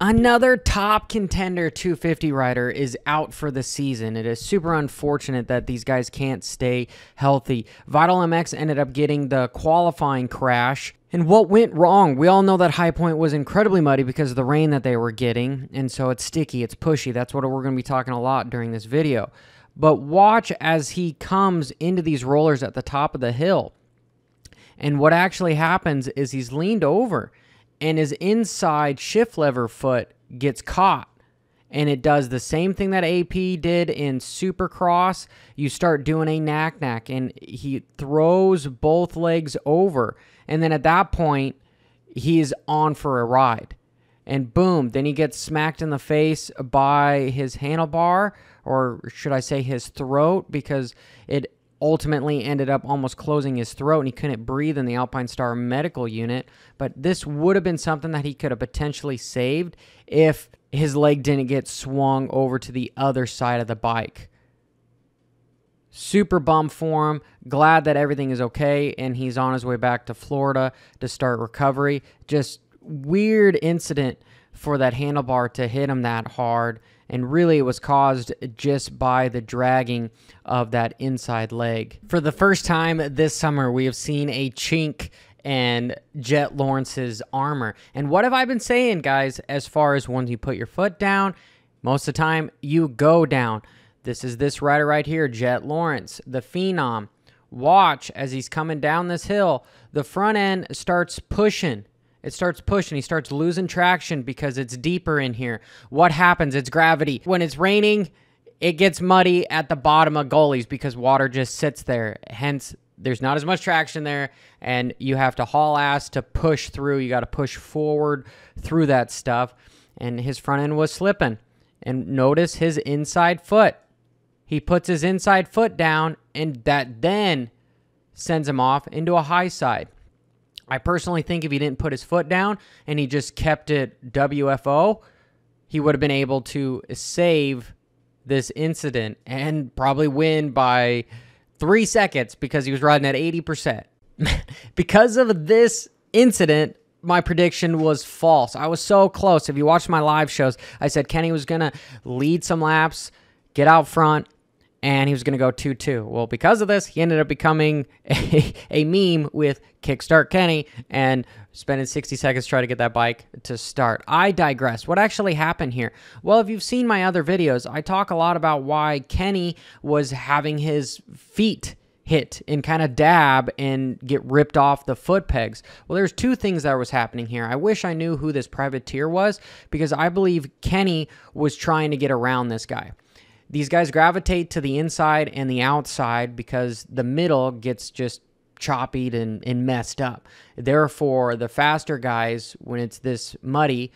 Another top contender 250 rider is out for the season. It is super unfortunate that these guys can't stay healthy. Vital MX ended up getting the qualifying crash. And what went wrong? We all know that Highpoint was incredibly muddy because of the rain that they were getting. And so it's sticky, it's pushy. That's what we're going to be talking a lot during this video. But watch as he comes into these rollers at the top of the hill. And what actually happens is he's leaned over and his inside shift lever foot gets caught. And it does the same thing that AP did in Supercross. You start doing a knack-knack, and he throws both legs over. And then at that point, he's on for a ride. And boom, then he gets smacked in the face by his handlebar, or should I say his throat, because it ultimately ended up almost closing his throat and he couldn't breathe in the Alpine Star medical unit. But this would have been something that he could have potentially saved if his leg didn't get swung over to the other side of the bike. Super bummed for him. Glad that everything is okay and he's on his way back to Florida to start recovery. Just weird incident for that handlebar to hit him that hard. And really it was caused just by the dragging of that inside leg. For the first time this summer, we have seen a chink in Jett Lawrence's armor. And what have I been saying, guys, as far as once you put your foot down, most of the time you go down. This is this rider right here, Jett Lawrence, the Phenom. Watch as he's coming down this hill, the front end starts pushing. It starts pushing. He starts losing traction because it's deeper in here. What happens? It's gravity. When it's raining, it gets muddy at the bottom of gullies because water just sits there. Hence, there's not as much traction there, and you have to haul ass to push through. You got to push forward through that stuff, and his front end was slipping. And notice his inside foot. He puts his inside foot down, and that then sends him off into a high side. I personally think if he didn't put his foot down and he just kept it WFO, he would have been able to save this incident and probably win by 3 seconds because he was riding at 80%. Because of this incident, my prediction was false. I was so close. If you watched my live shows, I said Kenny was going to lead some laps, get out front, and he was going to go 2-2. Well, because of this, he ended up becoming a meme with Kickstart Kenny and spending 60 seconds trying to get that bike to start. I digress. What actually happened here? Well, if you've seen my other videos, I talk a lot about why Kenny was having his feet hit and kind of dab and get ripped off the foot pegs. Well, there's two things that was happening here. I wish I knew who this privateer was because I believe Kenny was trying to get around this guy. These guys gravitate to the inside and the outside because the middle gets just choppied and messed up. Therefore, the faster guys, when it's this muddy,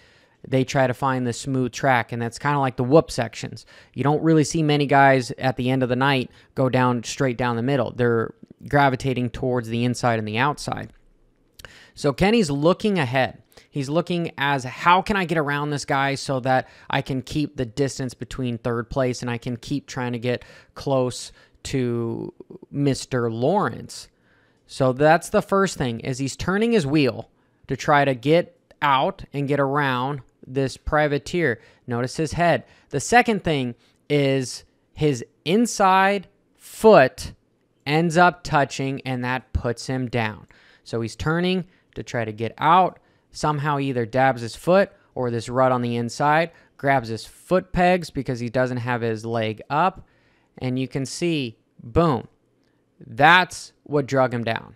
they try to find the smooth track, and that's kind of like the whoop sections. You don't really see many guys at the end of the night go down straight down the middle. They're gravitating towards the inside and the outside. So Kenny's looking ahead. He's looking as how can I get around this guy so that I can keep the distance between third place and I can keep trying to get close to Mr. Lawrence. So that's the first thing is he's turning his wheel to try to get out and get around this privateer. Notice his head. The second thing is his inside foot ends up touching and that puts him down. So he's turning to try to get out. Somehow he either dabs his foot or this rut on the inside, grabs his foot pegs because he doesn't have his leg up, and you can see, boom, that's what drug him down.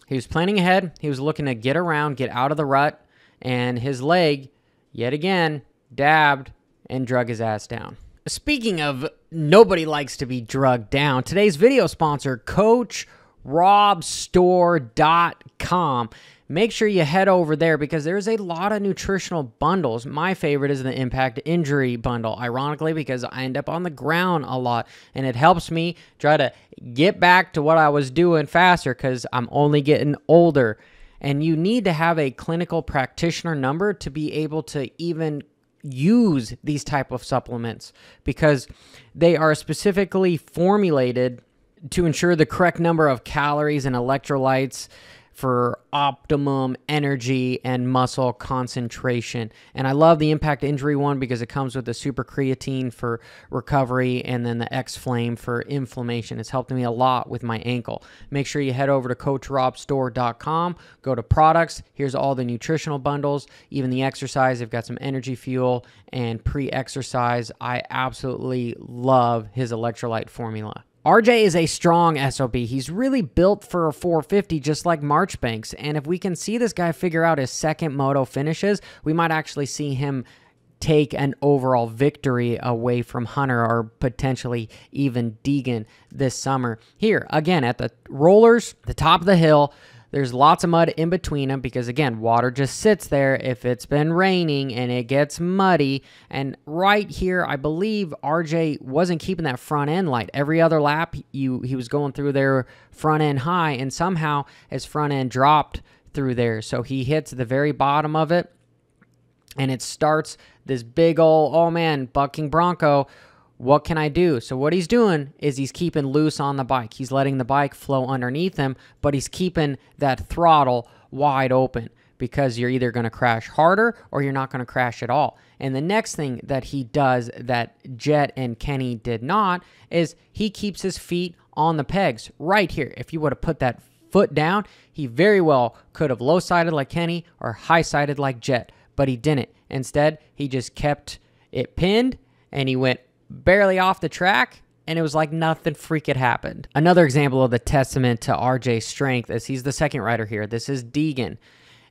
He was planning ahead. He was looking to get around, get out of the rut, and his leg, yet again, dabbed and drug his ass down. Speaking of nobody likes to be drugged down, today's video sponsor, CoachRobStore.com. Make sure you head over there because there's a lot of nutritional bundles. My favorite is the Impact Injury Bundle, ironically, because I end up on the ground a lot, and it helps me try to get back to what I was doing faster because I'm only getting older. And you need to have a clinical practitioner number to be able to even use these type of supplements because they are specifically formulated to ensure the correct number of calories and electrolytes for optimum energy and muscle concentration. And I love the impact injury one because it comes with the super creatine for recovery and then the X Flame for inflammation. It's helped me a lot with my ankle. Make sure you head over to coachrobstore.com, go to products. Here's all the nutritional bundles, even the exercise. They've got some energy fuel and pre-exercise. I absolutely love his electrolyte formula. RJ is a strong SOB. He's really built for a 450 just like Marchbanks. And if we can see this guy figure out his second moto finishes, we might actually see him take an overall victory away from Hunter or potentially even Deegan this summer. Here, again, at the rollers, the top of the hill, there's lots of mud in between them because, again, water just sits there if it's been raining and it gets muddy. And right here, I believe RJ wasn't keeping that front end light. Every other lap, he was going through their front end high, and somehow his front end dropped through there. So he hits the very bottom of it, and it starts this big old, oh man, bucking bronco. What can I do? So what he's doing is he's keeping loose on the bike. He's letting the bike flow underneath him, but he's keeping that throttle wide open because you're either going to crash harder or you're not going to crash at all. And the next thing that he does that Jett and Kenny did not is he keeps his feet on the pegs right here. If you would have put that foot down, he very well could have low-sided like Kenny or high-sided like Jett, but he didn't. Instead, he just kept it pinned and he went barely off the track, and it was like nothing freaking happened. Another example of the testament to RJ's strength is he's the second rider here. This is Deegan,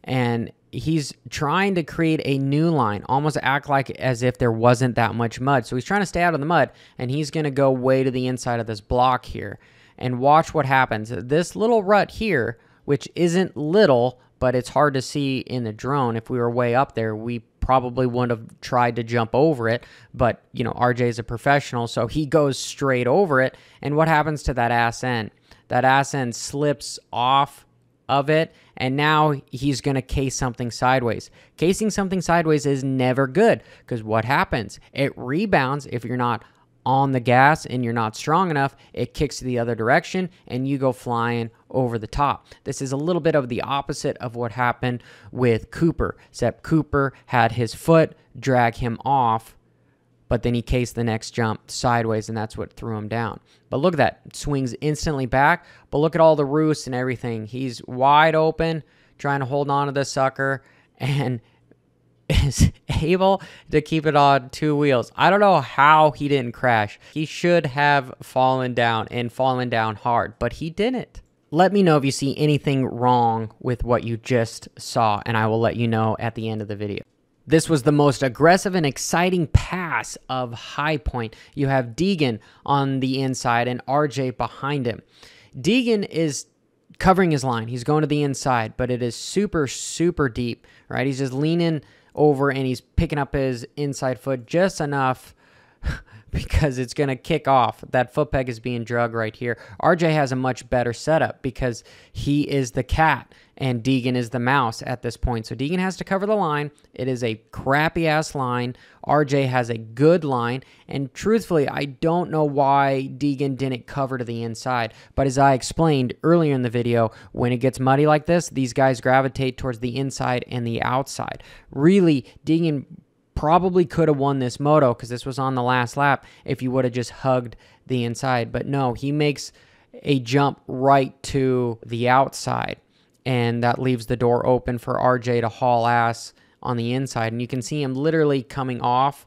and he's trying to create a new line, almost act like as if there wasn't that much mud. So he's trying to stay out of the mud, and he's going to go way to the inside of this block here. And watch what happens. This little rut here, which isn't little, but it's hard to see in the drone. If we were way up there, we probably wouldn't have tried to jump over it, but you know, RJ is a professional, so he goes straight over it. And what happens to that ass end? That ass end slips off of it, and now he's going to case something sideways. Casing something sideways is never good because what happens? It rebounds. If you're not on the gas and you're not strong enough, it kicks the other direction and you go flying over the top. This is a little bit of the opposite of what happened with Cooper, except Cooper had his foot drag him off, but then he cased the next jump sideways, and that's what threw him down. But look at that. It swings instantly back, but look at all the roosts and everything. He's wide open, trying to hold on to this sucker, and is able to keep it on two wheels. I don't know how he didn't crash. He should have fallen down and fallen down hard, but he didn't. Let me know if you see anything wrong with what you just saw, and I will let you know at the end of the video. This was the most aggressive and exciting pass of Highpoint. You have Deegan on the inside and RJ behind him. Deegan is covering his line. He's going to the inside, but it is super, super deep, right? He's just leaning over and he's picking up his inside foot just enough because it's going to kick off. That foot peg is being drug right here. RJ has a much better setup because he is the cat and Deegan is the mouse at this point. So Deegan has to cover the line. It is a crappy-ass line. RJ has a good line. And truthfully, I don't know why Deegan didn't cover to the inside. But as I explained earlier in the video, when it gets muddy like this, these guys gravitate towards the inside and the outside. Really, Deegan probably could have won this moto because this was on the last lap if you would have just hugged the inside. But no, he makes a jump right to the outside, and that leaves the door open for RJ to haul ass on the inside. And you can see him literally coming off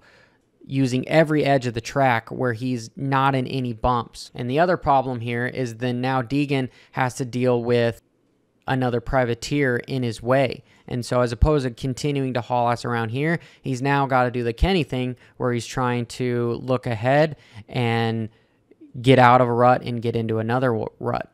using every edge of the track where he's not in any bumps. And the other problem here is then now Deegan has to deal with another privateer in his way. And so as opposed to continuing to haul ass around here, he's now got to do the Kenny thing where he's trying to look ahead and get out of a rut and get into another rut.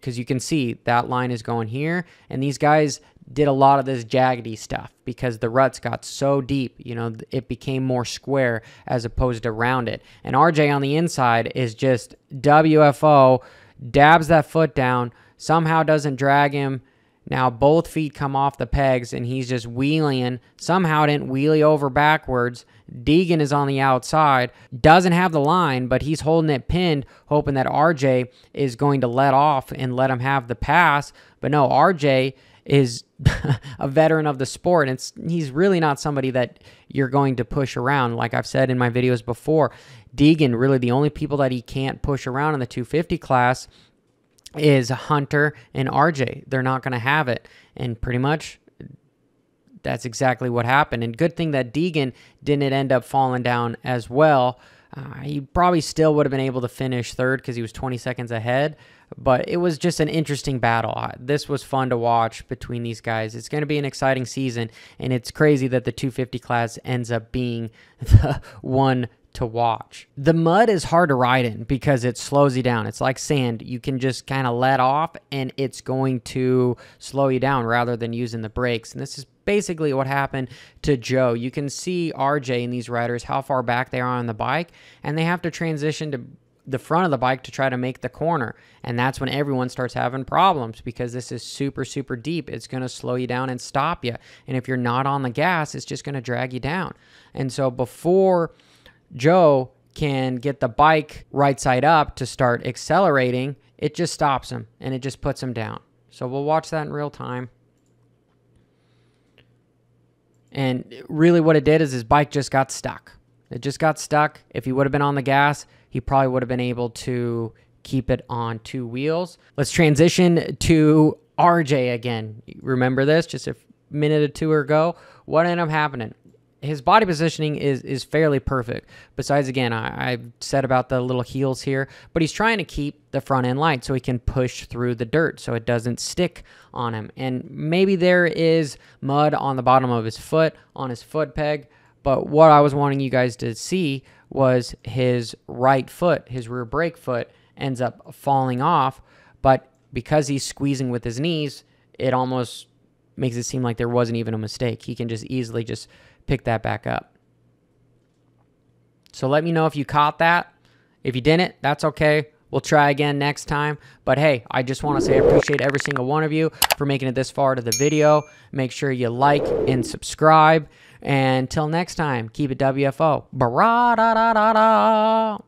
Because you can see that line is going here, and these guys did a lot of this jaggedy stuff because the ruts got so deep, you know, it became more square as opposed to rounded. And RJ on the inside is just WFO, dabs that foot down, somehow doesn't drag him Now both feet come off the pegs and he's just wheeling. Somehow didn't wheelie over backwards. Deegan is on the outside, doesn't have the line, but he's holding it pinned, hoping that RJ is going to let off and let him have the pass. But no, RJ is a veteran of the sport, and he's really not somebody that you're going to push around. Like I've said in my videos before, Deegan, really the only people that he can't push around in the 250 class is Hunter and RJ. They're not going to have it, and pretty much that's exactly what happened. And good thing that Deegan didn't end up falling down as well. He probably still would have been able to finish third because he was 20 seconds ahead. But it was just an interesting battle. This was fun to watch between these guys. It's going to be an exciting season, and it's crazy that the 250 class ends up being the one to watch. The mud is hard to ride in because it slows you down. It's like sand. You can just kind of let off, and it's going to slow you down rather than using the brakes. And this is basically what happened to Joe. You can see RJ and these riders, how far back they are on the bike, and they have to transition to the front of the bike to try to make the corner. And that's when everyone starts having problems because this is super, super deep. It's going to slow you down and stop you. And if you're not on the gas, it's just going to drag you down. And so before Joe can get the bike right side up to start accelerating, it just stops him and it just puts him down. So we'll watch that in real time. And really what it did is his bike just got stuck. It just got stuck. If he would have been on the gas, he probably would have been able to keep it on two wheels. Let's transition to RJ again. Remember this just a minute or two ago? What ended up happening? His body positioning is fairly perfect. Besides, again, I've said about the little heels here, but he's trying to keep the front end light so he can push through the dirt so it doesn't stick on him. And maybe there is mud on the bottom of his foot, on his foot peg, but what I was wanting you guys to see was his right foot, his rear brake foot, ends up falling off, but because he's squeezing with his knees, it almost makes it seem like there wasn't even a mistake. He can just easily just pick that back up. So let me know if you caught that. If you didn't, that's okay. We'll try again next time. But hey, I just want to say I appreciate every single one of you for making it this far to the video. Make sure you like and subscribe. And until next time, keep it WFO. Ba-ra-da-da-da-da.